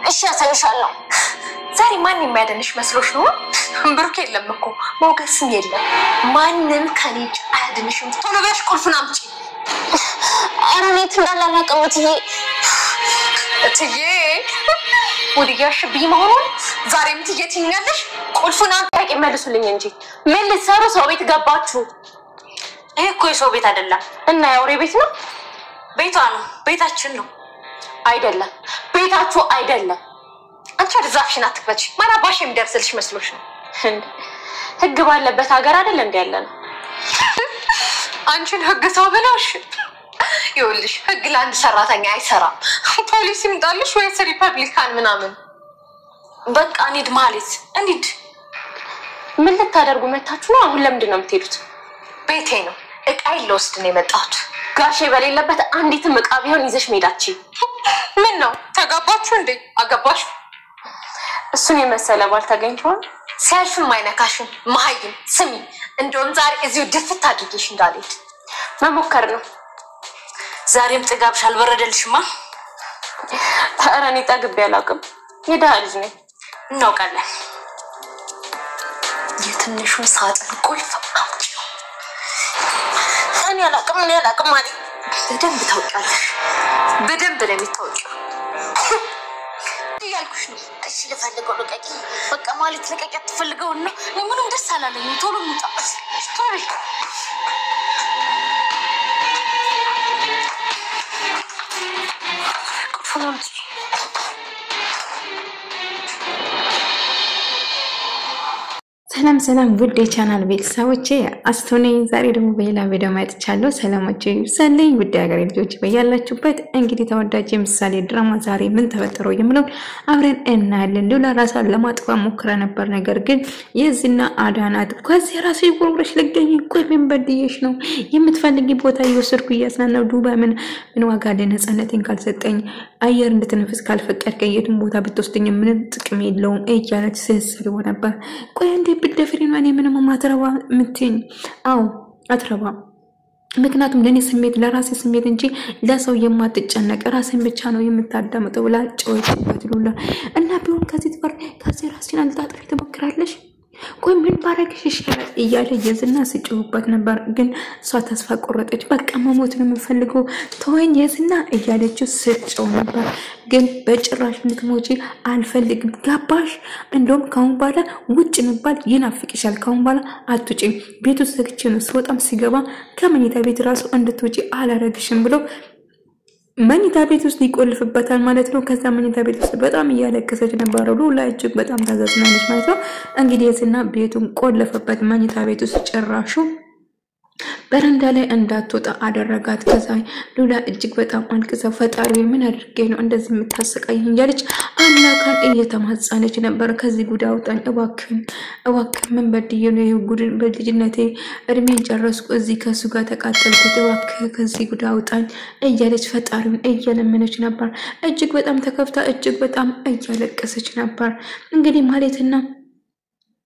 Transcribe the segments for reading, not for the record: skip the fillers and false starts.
እሺ ያሳይሻለሁ ዛሬ ማን የሚያደንሽ መስሎሽ ነው ብሩክ የለም እኮ ሞገስም የለም ማንንም ከኔጅ አያድንሽም ቶሎ ብለሽ ቁልፉን አምጪ አረኔት እንዳላላቀም እትዬ ወዲያሽ ቢመሆኑ ዛሬም ትየትኛለሽ ቁልፉን አምጣቂ መልሱልኝ እንጂ ምን ልትሰሩ ሰው ቤት ገባችሁ ይሄ እኮ የሰው ቤት አይደለም እና ያውሬ ቤት ነው ቤቷ ነው ቤታችን ነው አይደለም ቤታችሁ አይደለም አንቺ ዛፍሽን አትክበች ማራባሽ የሚደርስልሽ መስሎሽ ነው ህግ ባለበት ሀገር አይደል እንደ ያለነው አንቺን ህግ ሰው ብለሽ ይኸውልሽ ህግ ለአንድ ሰራተኛ አይሰራም ፖሊስ ይምጣልሽ ወይስ ሪፐብሊካን ምናምን በቃ እንሂድ ማለት እንሂድ ምን ልታደርጉ መታችሁ ነው አሁን ለምንድን ነው የምትሄዱት ቤቴ ነው እቃይ ልወስድ ነው የመጣሁት ጋሼ በሌለበት አንዲትም እቃ ቢሆን ይዘሽ መሄዳችሁ ምን ነው ተጋባችሁ እንዴ አገባሽ እሱን የመሰለ ባል ተገኝቷል ሲያልፍም አይነካሽም ማይም ስሚ እንደውም ዛሬ እዚሁ ድፍት አድርጌሽ እንዳልሄድ መሞከር ነው ዛሬም ጥጋብሽ አልበረደልሽማ አረኔ ጠግብ ያላቅም የደሃ ልጅ ነኝ እናውቃለን የትንሹ ሳጥን ቁልፍ አውጪ እኔ አላቅም ማለት በደንብ ታውቂያለሽ በደንብ ነው የምታውቂው ያልኩሽ ነው እሺ ልፈልገው ለቀቂ በቃ ማለት ለቀቂ አትፈልገው ነው ምንም ደስ አላለኝ ቶሎ ምጣስ ስቶሪ ቁልፉን ሰላም ውድ የቻናል ቤተሰቦቼ አስተውነኝ ዛሬ ደግሞ በሌላ ቪዲዮ ማይጥቻለሁ ሰላማችሁ ይብዛልኝ ውድ ሀገሬ ልጆች በያላችሁበት እንግዲህ ተወዳጅ ምሳሌ ድራማ ዛሬ ምን ተፈጠረው የሚለው አብረን እናያለን ሉላ ራሷን ለማጥፋት ሞክራ ነበር ነገር ግን የዝና አዳናት ከዚህ ራሱ ይቆርብሽ ልገኝ ቆይ ምን በድየሽ ነው የምትፈልጊ ቦታ ይወስድኩ ያስናናው ዱባ ምን ዋጋ ለነጻነቴን ካልሰጠኝ አየር እንድትነፍስ ካልፈቀድከኝ የትም ቦታ ብትወስደኝ ምን ጥቅም የለውም እያለች ስትሰድብ ነበር ቆይ እንዴ ብትደፍሪኝ ማን ምንም ማትረባ ምትኝ አው አትረባ ምክንያቱም ለኔ ስሜት ለራሴ ስሜት እንጂ ለሰው የማትጨነቅ ራስን ብቻ ነው የምታዳምጠው ብላ ጮኸችበት ሉላ እና ቢሆን ከዚህ ራስሽን አልታጥፊ ትሞክራለሽ ቆይ ምን ባረግሽ ይሻላል እያለ የዝና ሲጮህበት ነበር ግን እሷ ተስፋ ቆረጠች በቃ መሞት ነው የምፈልገው ተወኝ የዝና እያለችው ስትጮህ ነበር ግን በጭራሽ ልትሞጪ አልፈልግም ገባሽ እንደውም ካሁን በኋላ ውጭ መባል ይናፍቅሻል ካሁን በኋላ አትውጪ ቤቱ ዘግቼ ነው ስወጣም ሲገባ ከመኝታ ቤት ራሱ እንድትውጪ አላረግሽም ብሎ መኝታ ቤት ውስጥ ይቆልፍበታል ማለት ነው ከዛ መኝታ ቤት ውስጥ በጣም ያለከሰች ነበር ሉላ እጅግ በጣም ታዛዝናለች ማለት ነው እንግዲህ የዝና ቤቱን ቆለፈበት መኝታ ቤት ውስጥ ጭራሹ በረንዳ ላይ እንዳትወጣ አደረጋት ከዛ ሉላ እጅግ በጣም አንክሳ ፈጣሪ ምን አድርጌ ነው እንደዚህ የምታሰቃየኝ ያለች አምላካን እየተማጸነች ነበር ከዚህ ጉድ አውጣኝ እባክህ ምን በድዬ ነው ጉድን በልጅነቴ እድሜን ጨረስኩ እዚህ ከሱ ጋር ተቃጠልኩት እባክህ ከዚህ ጉድ አውጣኝ እያለች ፈጣሪን እየለመነች ነበር እጅግ በጣም ተከፍታ እጅግ በጣም እያለቀሰች ነበር እንግዲህ ማለትና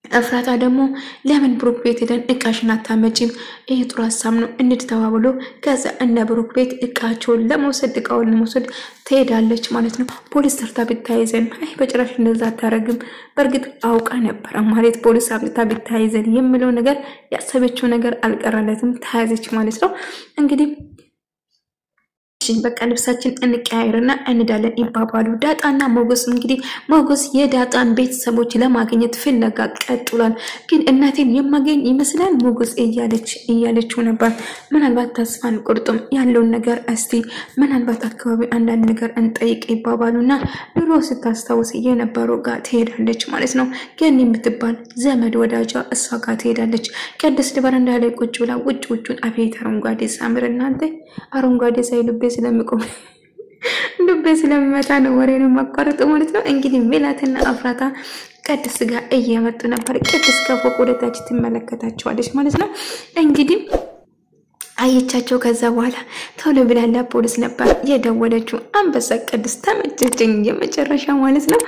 አፍራታ ደግሞ ለምን ብሩክ ቤት ሄደን እቃሽን አታመጪም ይሄ ጥሩ ሐሳብ ነው እንድትተዋወሉ ከዛ እነ ብሩክ ቤት እቃቸውን ለመውሰድ ትሄዳለች ማለት ነው ፖሊስ ተርታ ቢታይዘን አይ በጭራሽ እንደዛ አታረግም በርግጥ አውቃ ነበር ማለት ፖሊስ አብልታ ቢታይዘን የሚለው ነገር ያሰበችው ነገር አልቀረለትም ታያዘች ማለት ነው እንግዲህ በቃ ልብሳችን እንቀያየርና እንዳለን ይባባሉ ዳጣና ሞገስ እንግዲህ ሞገስ የዳጣን ቤተሰቦች ለማግኘት ፍለጋ ቀጥሏል ግን እናቴን የማገኝ ይመስላል ሞገስ እያለችው ነበር ምናልባት ተስፋን ቁርጡም ያለው ነገር እስቲ ምናልባት አካባቢ አንዳንድ ነገር እንጠይቅ ይባባሉና ድሮ ስታስታውስ የነበረው ጋር ትሄዳለች ማለት ነው ግን የምትባል ዘመድ ወዳጇ እሷ ጋር ትሄዳለች ቅድስት በረንዳ ላይ ቁጭ ብላ ውጭውን አቤት አረንጓዴ ሳምር እናንተ አረንጓዴ ሳይሉቤ ስለምቆም ዱቤ ስለምመታ ነው ወሬን ማቋረጥ ማለት ነው እንግዲህ ሜላትና አፍራታ ቅድስት ጋር እየመጡ ነበር ቅድስት ከፎቅ ወደ ታች ትመለከታቸዋለች ማለት ነው እንግዲህ አየቻቸው። ከዛ በኋላ ቶሎ ብላ ለፖሊስ ነበር የደወለችው። አንበሳ ቅድስት ተመቸችኝ የመጨረሻ ማለት ነው።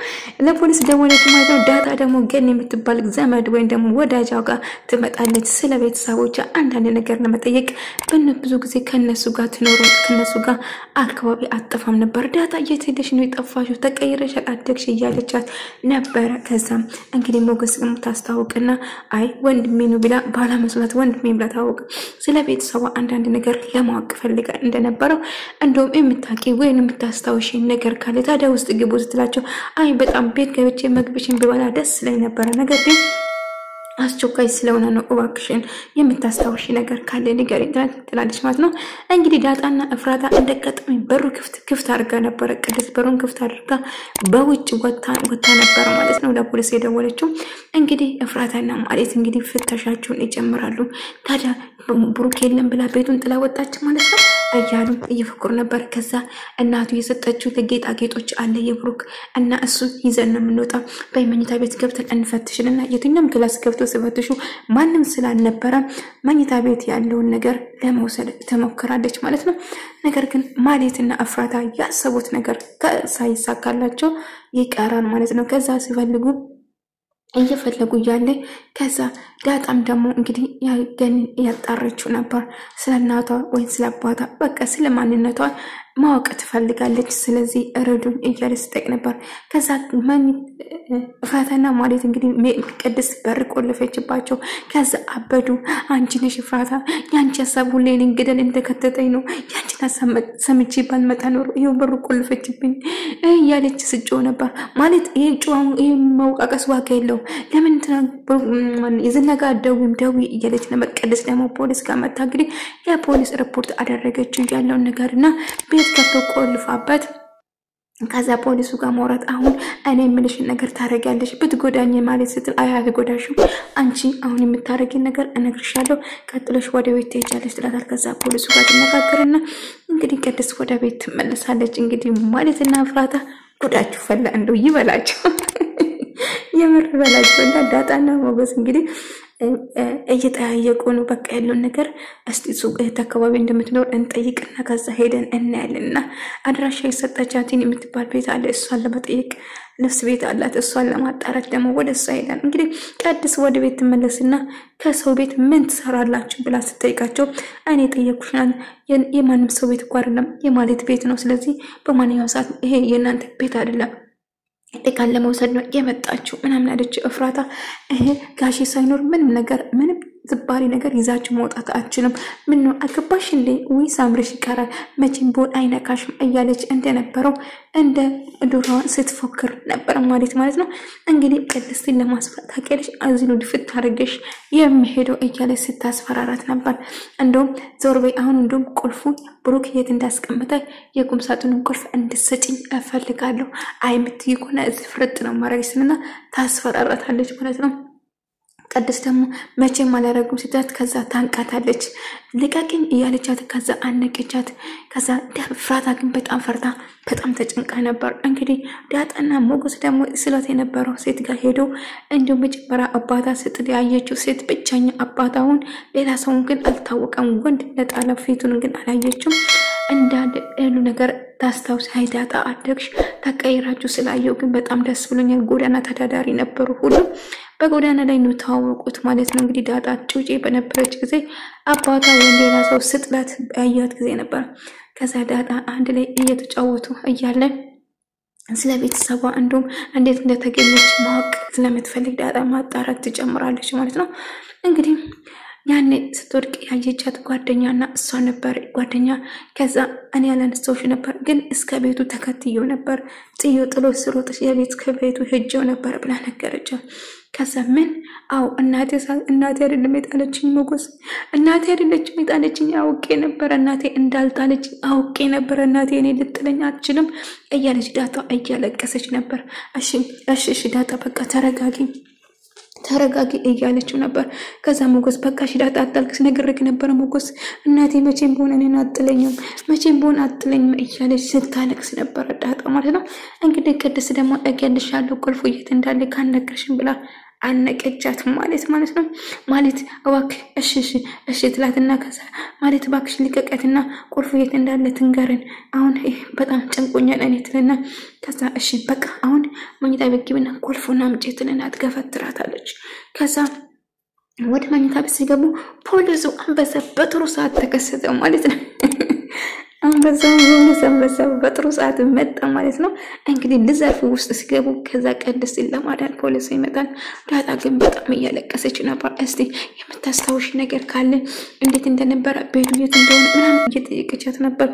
ለፖሊስ ደወለች ማለት ነው። ዳጣ ደግሞ ገኒ የምትባል ዘመድ ወይም ደግሞ ወዳጇ ጋር ትመጣለች። ስለ ቤተሰቦቿ አንዳንድ ነገር ለመጠየቅ ብዙ ጊዜ ከነሱ ጋር ትኖሩ ከነሱ ጋር አካባቢ አጠፋም ነበር። ዳጣ የት ሄደሽ ነው የጠፋሽው? ተቀይረሽ አደግሽ እያለቻት ነበረ። ከዛም እንግዲህ ሞገስ ግን ታስታውቅና አይ ወንድሜ ነው ብላ ባላ መስላት ወንድሜ ብላ ታውቅ ስለ ቤተሰቧ አንዳንድ ነገር ለማወቅ ፈልጋ እንደነበረው እንደውም የምታቂ ወይን የምታስታውሽ ነገር ካለ ታዲያ ውስጥ ግቡ ስትላቸው አይ በጣም ቤት ገብቼ መግብሽን ብበላ ደስ ላይ ነበር ነገር ግን አስቸኳይ ስለሆነ ነው እባክሽን የምታስታውሽ ነገር ካለ ንገሪኝ ትላለች ማለት ነው። እንግዲህ ዳጣና እፍራታ እንደቀጥም በሩ ክፍት አድርጋ ነበር። ቅድስት በሩን ክፍት አድርጋ በውጭ ወጣ ነበር ማለት ነው። ለፖሊስ የደወለችው እንግዲህ እፍራታና ማለት እንግዲህ ፍተሻቸውን ይጀምራሉ። ታዲያ ብሩክ የለም ብላ ቤቱን ጥላ ወጣች ማለት ነው እያሉ እየፈከሩ ነበር። ከዛ እናቱ የሰጠችው ጌጣጌጦች አለ የብሩክ እና እሱ ይዘን ነው የምንወጣው በመኝታ ቤት ገብተን እንፈትሽልና የትኛውም ክላስ ገብቶ ሲፈትሹ ማንም ስላልነበረ መኝታ ቤት ያለውን ነገር ለመውሰድ ተሞክራለች ማለት ነው። ነገር ግን ማለትና እፍራታ ያሰቡት ነገር ሳይሳካላቸው ይቀራል ማለት ነው። ከዛ ሲፈልጉ እየፈለጉ ያለ ከዛ ዳጣም ደግሞ እንግዲህ ያገን ያጣረችው ነበር ስለናቷ ወይ ስለአባቷ በቃ ስለማንነቷ ማወቅ ትፈልጋለች። ስለዚህ እረዱን እያለች ስትጠይቅ ነበር። ከዛ ማን እፍራታና ማለት እንግዲህ ቅድስት በር ቆለፈችባቸው። ከዛ አበዱ። አንቺ ነሽ እፍራታ ያንቺ ሐሳብ ሁሌ እኔን ገደል እንደከተተኝ ነው ያንቺን ሐሳብ ሰምቼ ባልመጣ ኖሮ ይሄው በር ቆለፈችብኝ እያለች ስጮህ ነበር ማለት ይሄ ጮህ ይሄ መውቃቀስ ዋጋ የለው ለምን የዝነጋ ደዊ እያለች ነበር። ቅድስት ደግሞ ፖሊስ ጋር መጣ። እንግዲህ ለፖሊስ ሪፖርት አደረገችው ያለውን ነገርና ቤት ከፍቶ ቆልፋበት ከዛ ፖሊሱ ጋር ማውራት አሁን እኔ የምልሽን ነገር ታረጋለሽ ብትጎዳኝ ማለት ስትል አያት ጎዳሽው አንቺ አሁን የምታረጊ ነገር እነግርሻለሁ ቀጥለሽ ወደ ቤት ትሄጃለሽ ትላታል። ከዛ ፖሊሱ ጋር ተነጋገረና እንግዲህ ቅድስት ወደ ቤት ትመለሳለች። እንግዲህ ማለትና እፍራታ ጉዳችሁ ፈላ እንደው ይበላችሁ የምር በላችሁ እና ዳጣና ሞገስ እንግዲህ እየተያየቁ ነው። በቃ ያለው ነገር እስቲ ሱቅ አካባቢ እንደምትኖር እንጠይቅና ከዛ ሄደን እናያለንና አድራሻ የሰጠቻትን የምትባል ቤት አለ እሷን ለመጠየቅ ልብስ ቤት አላት እሷን ለማጣራት ደግሞ ወደ እሷ ሄዳን። እንግዲህ ቅድስት ወደ ቤት ትመለስና ከሰው ቤት ምን ትሰራላችሁ ብላ ስትጠይቃቸው እኔ ጠየቅኩሽና የማንም ሰው ቤት እኮ አይደለም የማለት ቤት ነው። ስለዚህ በማንኛውም ሰዓት ይሄ የእናንተ ቤት አይደለም ለካለ ለመውሰድ ነው የመጣችው ምናምን አለች እፍራታ። ጋሺ ሳይኖር ምንም ዝባሪ ነገር ይዛችሁ መውጣት አትችሉም ምን ነው አገባሽ እንዴ ወይ ሳምርሽ ይቀራል መቼም ቦል አይነካሽም እያለች እንደነበረው እንደ ዶሮዋን ስትፎክር ነበር ማለት ነው። እንግዲህ ቅድስትን ለማስፈራራት ታቀለሽ አዝኑ ድፍት አድርገሽ የሚሄደው እያለች ስታስፈራራት ነበር። እንደውም ዞር በይ አሁን እንደውም ቁልፉ ብሩክ የት እንዳስቀመጠ የቁም ሳጥኑን ቁልፍ እንድትሰጪኝ እፈልጋለሁ አይ የምትይ ከሆነ እዚህ ፍርጥ ነው ማረግስና ታስፈራራታለች ማለት ነው። ቅድስት ደግሞ መቼም አላረጉም ስትላት ከዛ ታንቃታለች። ልቀቅኝ እያለቻት ከዛ አነቀቻት። ከዛ እፍራታ ግን በጣም ፈርታ በጣም ተጨንቃ ነበር። እንግዲህ ዳጣና ሞገስ ደግሞ ስለት የነበረው ሴት ጋር ሄዶ እንደው መጀመሪያ አባታ ስትል ያየችው ሴት ብቻኛ አባታውን ሌላ ሰውን ግን አልታወቀም ወንድ እንደጣለ ፊቱን ግን አላየችም። እንዳለ እሉ ነገር ታስታውስ ዳጣ አደግሽ ተቀይራችሁ ስላየው ግን በጣም ደስ ብሎኛል። ጎዳና ተዳዳሪ ነበሩ ሁሉ በጎዳና ላይ ነው ተዋወቁት ማለት ነው። እንግዲህ ዳጣ ጩጬ በነበረች ጊዜ አባቷ ወንድ ሌላ ሰው ስትላት ያያት ጊዜ ነበር። ከዛ ዳጣ አንድ ላይ እየተጫወቱ እያለ ስለ ቤተሰቧ እንደውም እንዴት እንደተገኘች ማወቅ ስለምትፈልግ ዳጣ ማጣራት ትጀምራለች ማለት ነው። እንግዲህ ያኔ ስትወድቅ ያየቻት ጓደኛና እሷ ነበር ጓደኛ። ከዛ እኔ ያላነሳውሽ ነበር ግን እስከ ቤቱ ተከትየው ነበር ጥሎ ስሮጥሽ የቤት ከቤቱ ሄጀው ነበር ብላ ነገረችው። ከዛ ምን አው እናቴ አይደለም የጣለችኝ ሞገስ እናቴ አይደለችም የጣለችኝ አውቄ ነበር እናቴ እንዳልጣለች አውቄ ነበር እናቴ እኔ ልጥለኝ አትችልም እያለች ዳጣ እያለቀሰች ነበር። እሺ ዳጣ በቃ ተረጋጊ እያለችው ነበር። ከዛ ሞገስ በቃ ዳጣ አታልቅስ ነግሬክ ነበር ሞገስ እናቴ መቼም ቢሆን እኔን አጥለኝም እያለች ስታለቅስ ነበር ዳጣ ማለት ነው። እንግዲህ ቅድስት ደግሞ እገልሻለሁ ቁልፉ የት እንዳለ ካነገርሽኝ ብላ አነቀቻት ማለት ነው ማለት እባክህ እሺ ትላትና ከዛ ማለት እባክሽ ልቀቀትና ቁልፉ የት እንዳለ ትንገረን አሁን በጣም ጨንቆኛል እኔ ትልና ከዛ እሺ በቃ አሁን መኝታ በግብና ቁልፉና አምጪ ትልና ትገፈትራታለች ከዛ ወደ መኝታ ቤት ሲገቡ ፖሊሱ አንበሳ በጥሩ ሰዓት ተከሰተ ማለት ነው አንበሳው አንበሳ በጥሩ ሰዓት መጣ ማለት ነው እንግዲህ ልዘርፍ ውስጥ ሲገቡ ከዛ ቅድስት ለማዳን ፖሊስ ይመጣል ዳጣ ግን በጣም እያለቀሰች ነበር እስቲ የምታስታውሽ ነገር ካለ እንዴት እንደነበረ ቤቱ የት እንደሆነ ምናምን እየጠየቀቻት ነበር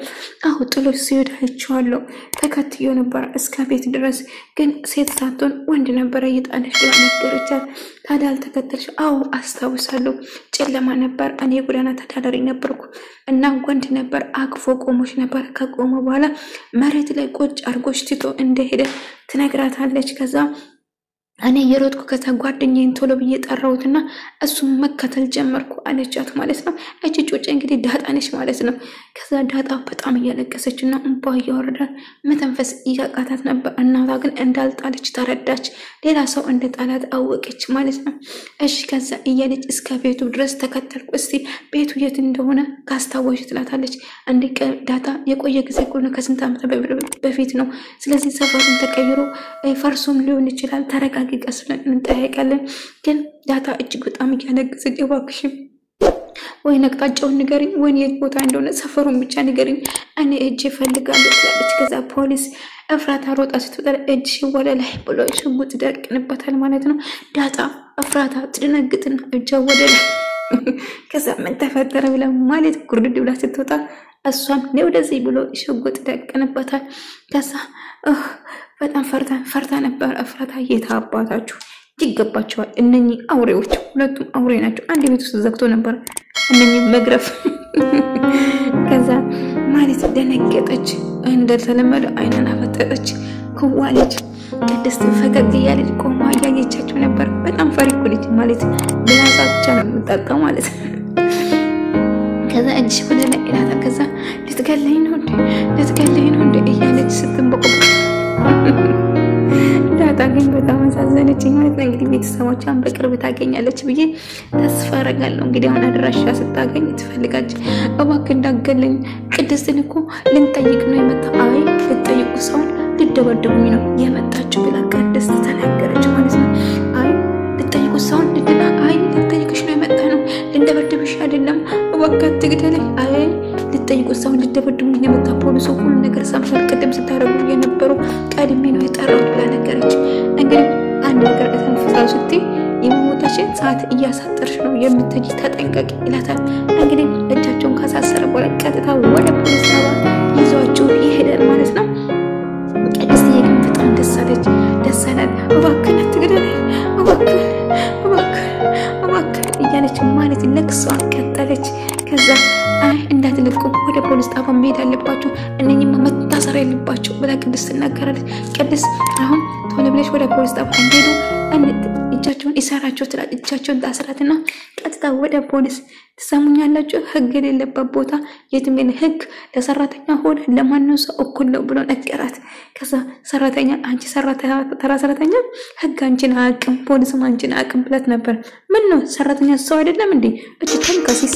አው ጥሎሽ ሲሄድ አይቼዋለሁ ተከትዮ ነበር እስከ ቤት ድረስ ግን ሴት ሳትሆን ወንድ ነበር እየጣለች ብላ ነገረቻት ታዲያ አልተከተልሽ አው አስታውሳለሁ ጨለማ ነበር እኔ ጎዳና ተዳዳሪ ነበርኩ እና ወንድ ነበር አቅፎ ቆሞሽ ነበር ከቆመ በኋላ መሬት ላይ ቁጭ አርጎሽ ትቶ እንደሄደ ትነግራታለች ከዛ እኔ የሮጥኩ ከተጓደኛዬን ቶሎ ብዬ ጠራውትና እሱም መከተል ጀመርኩ አለቻት ማለት ነው እቺ ጮጬ እንግዲህ ዳጣ ነች ማለት ነው ከዛ ዳጣ በጣም እያለቀሰችና እንባ እያወረደ መተንፈስ እያቃታት ነበር እናቷ ግን እንዳልጣለች ተረዳች ሌላ ሰው እንደጣላት አወቀች ማለት ነው እሺ ከዛ እያለች እስከ ቤቱ ድረስ ተከተልኩ እስቲ ቤቱ የት እንደሆነ ካስታወሽ ትላታለች እንዴ ዳጣ የቆየ ጊዜ ቆነ ከስንት ዓመት በፊት ነው ስለዚህ ሰፈሩን ተቀይሮ ፈርሶም ሊሆን ይችላል ተረጋጋ ቀስለን እንጠያየቃለን ግን ዳጣ እጅግ በጣም እያለቀሰች እባክሽ ወይ ነቅጣጫውን ንገሪኝ ወይ የት ቦታ እንደሆነ ሰፈሩን ብቻ ንገሪኝ እኔ እጄ ፈልጋለሁ ትላለች ከዛ ፖሊስ እፍራታ ሮጣ ስትወጣ እጅሽ ወደ ላይ ብሎ ሽጉጥ ደቅንበታል ማለት ነው ዳጣ እፍራታ ትደነግጥና እጇ ወደ ላይ ከዛ ምን ተፈጠረ ብላ ማለት ጉርድ ብላ ስትወጣ እሷም ነው ወደዚህ ብሎ ሽጉጥ ደቅንበታል ከዛ በጣም ፈርታ ነበር እፍራታ የታባታችሁ ይገባቸዋል እነኚህ አውሬዎች ሁለቱም አውሬ ናቸው አንድ ቤት ውስጥ ዘግቶ ነበር እነኚህ መግረፍ ከዛ ማለት ደነገጠች እንደተለመደ አይናን አፈጠጠች ከዋለች ቅድስት ፈገግ እያለች ቆማ እያየቻቸው ነበር በጣም ፈሪኩ ልጅ ማለት ብላሳ ብቻ ነው የምትጠጣው ማለት ከዛ እጅ ወደ ላይ ኢላታ ከዛ ልትገለኝ ነው እንዴ እያለች ስትንበቆ ዳጣ ግን በጣም አሳዘነች ማለት ነው እንግዲህ ቤተሰቦቿን በቅርብ ታገኛለች ብዬ ተስፋ አደርጋለሁ እንግዲህ አሁን አድራሻ ስታገኝ ትፈልጋች እባክህ እንዳገለኝ ቅድስትን እኮ ልንጠይቅ ነው የመጣው አይ ልትጠይቁ ሰውን ልደበድቡኝ ነው የመጣችው ብላ ቅድስት ተናገረች ማለት ነው አይ ልትጠይቁ ሰውን ልትጠይቅሽ ነው የመጣ ነው ልንደበድብሽ አይደለም እባክህ ትግደለኝ አይ ልትጠይቁ ሰውን ልደበድቡኝ የመጣ ፖሊሱ ሁሉ ነገር ሰምቷል ቅድም ስታረጉ የነበረው ቀድሜ ነው የጠራው ብላ ነገረች እንግዲህ አንድ ነገር ተንፈሳው ስትይ የሞታችን ሰዓት እያሳጠርሽ ነው የምትጂ ተጠንቀቂ ይላታል እንግዲህ እጃቸውን ካሳሰረ በኋላ ቀጥታ ወደ ፖሊስ ጣቢያ ይዟቸው ይሄዳል ማለት ነው ቅድስት ግን በጣም ደስ አላት እባክህ ትግደለኝ እባክህ እያለች ማለት ለቅሷን ቀጠለች ከዛ አይ እንዳትልቁ ወደ ፖሊስ ጣቢያ መሄድ አለባችሁ እነኚህማ መታሰር ያለባችሁ ብላ ቅድስት ተናገረች ቅድስት አሁን ቶሎ ብለሽ ወደ ፖሊስ ጣቢያ እንሄዱ እጃቸውን ይሰራቸው ትላለች እጃቸውን ታስራትና ቀጥታ ወደ ፖሊስ ትሰሙኛላችሁ ህግ የሌለበት ቦታ የትም የለ ህግ ለሰራተኛ ሆነ ለማንም ሰው እኩል ነው ብሎ ነገራት ከዛ ሰራተኛ አንቺ ተራ ሰራተኛ ህግ አንቺን አያውቅም ፖሊስም አንቺን አያውቅም ብላት ነበር ምን ነው ሰራተኛ ሰው አይደለም እንዴ እቺ ተንከሲስ